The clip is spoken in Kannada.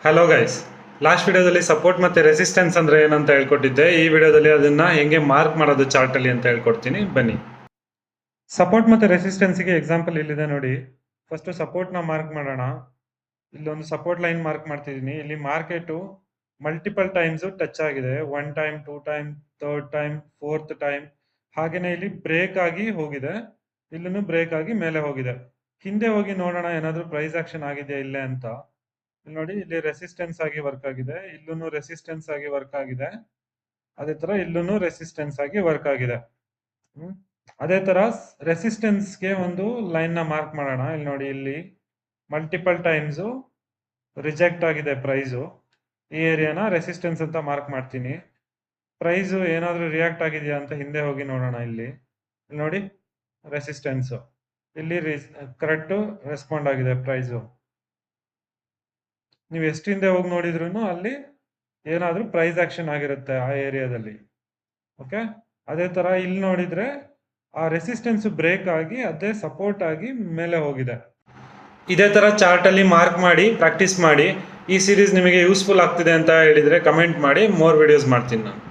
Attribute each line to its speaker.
Speaker 1: ಹಲೋ ಗೈಸ್, ಲಾಸ್ಟ್ ವಿಡಿಯೋದಲ್ಲಿ ಸಪೋರ್ಟ್ ಮತ್ತು ರೆಸಿಸ್ಟೆನ್ಸ್ ಅಂದರೆ ಏನಂತ ಹೇಳ್ಕೊಟ್ಟಿದ್ದೆ. ಈ ವಿಡಿಯೋದಲ್ಲಿ ಅದನ್ನು ಹೆಂಗೆ ಮಾರ್ಕ್ ಮಾಡೋದು ಚಾರ್ಟಲ್ಲಿ ಅಂತ ಹೇಳ್ಕೊಡ್ತೀನಿ, ಬನ್ನಿ. ಸಪೋರ್ಟ್ ಮತ್ತು ರೆಸಿಸ್ಟೆನ್ಸ್ಗೆ ಎಕ್ಸಾಂಪಲ್ ಇಲ್ಲಿದೆ ನೋಡಿ. ಫಸ್ಟು ಸಪೋರ್ಟ್ನ ಮಾರ್ಕ್ ಮಾಡೋಣ. ಇಲ್ಲೊಂದು ಸಪೋರ್ಟ್ ಲೈನ್ ಮಾರ್ಕ್ ಮಾಡ್ತಿದ್ದೀನಿ. ಇಲ್ಲಿ ಮಾರ್ಕೆಟು ಮಲ್ಟಿಪಲ್ ಟೈಮ್ಸು ಟಚ್ ಆಗಿದೆ. 1 time, 2 time, 3rd time, 4th time. ಹಾಗೆಯೇ ಇಲ್ಲಿ ಬ್ರೇಕ್ ಆಗಿ ಹೋಗಿದೆ. ಇಲ್ಲೂ ಬ್ರೇಕ್ ಆಗಿ ಮೇಲೆ ಹೋಗಿದೆ. ಹಿಂದೆ ಹೋಗಿ ನೋಡೋಣ ಏನಾದರೂ ಪ್ರೈಸ್ ಆಕ್ಷನ್ ಆಗಿದೆಯಾ ಇಲ್ಲೇ ಅಂತ. ಇಲ್ಲಿ ನೋಡಿ, ಇಲ್ಲಿ ರೆಸಿಸ್ಟೆನ್ಸ್ ಆಗಿ ವರ್ಕ್ ಆಗಿದೆ, ಇಲ್ಲೂ ರೆಸಿಸ್ಟೆನ್ಸ್ ಆಗಿ ವರ್ಕ್ ಆಗಿದೆ, ಅದೇ ತರ ಇಲ್ಲೂ ರೆಸಿಸ್ಟೆನ್ಸ್ ಆಗಿ ವರ್ಕ್ ಆಗಿದೆ. ಅದೇ ತರ ರೆಸಿಸ್ಟೆನ್ಸ್ಗೆ ಒಂದು ಲೈನ್ ನ ಮಾರ್ಕ್ ಮಾಡೋಣ. ಇಲ್ಲಿ ನೋಡಿ, ಇಲ್ಲಿ ಮಲ್ಟಿಪಲ್ ಟೈಮ್ಸ್ ರಿಜೆಕ್ಟ್ ಆಗಿದೆ ಪ್ರೈಸು. ಈ ಏರಿಯಾನ ರೆಸಿಸ್ಟೆನ್ಸ್ ಅಂತ ಮಾರ್ಕ್ ಮಾಡ್ತೀನಿ. ಪ್ರೈಸು ಏನಾದರೂ ರಿಯಾಕ್ಟ್ ಆಗಿದೆಯಾ ಅಂತ ಹಿಂದೆ ಹೋಗಿ ನೋಡೋಣ. ಇಲ್ಲಿ ನೋಡಿ, ರೆಸಿಸ್ಟೆನ್ಸ್ ಇಲ್ಲಿ ಕರೆಕ್ಟು ರೆಸ್ಪಾಂಡ್ ಆಗಿದೆ ಪ್ರೈಸು. ನೀವು ಎಷ್ಟು ಹಿಂದೆ ಹೋಗಿ ನೋಡಿದ್ರು ಅಲ್ಲಿ ಏನಾದರೂ ಪ್ರೈಸ್ ಆಕ್ಷನ್ ಆಗಿರುತ್ತೆ ಆ ಏರಿಯಾದಲ್ಲಿ. ಓಕೆ, ಅದೇ ತರ ಇಲ್ಲಿ ನೋಡಿದ್ರೆ ಆ ರೆಸಿಸ್ಟೆನ್ಸ್ ಬ್ರೇಕ್ ಆಗಿ ಅದೇ ಸಪೋರ್ಟ್ ಆಗಿ ಮೇಲೆ ಹೋಗಿದೆ. ಇದೇ ತರ ಚಾರ್ಟ್ ಅಲ್ಲಿ ಮಾರ್ಕ್ ಮಾಡಿ ಪ್ರಾಕ್ಟೀಸ್ ಮಾಡಿ. ಈ ಸೀರೀಸ್ ನಿಮಗೆ ಯೂಸ್ಫುಲ್ ಆಗ್ತಿದೆ ಅಂತ ಹೇಳಿದ್ರೆ ಕಮೆಂಟ್ ಮಾಡಿ, ಮೋರ್ ವಿಡಿಯೋಸ್ ಮಾಡ್ತೀನಿ ನಾನು.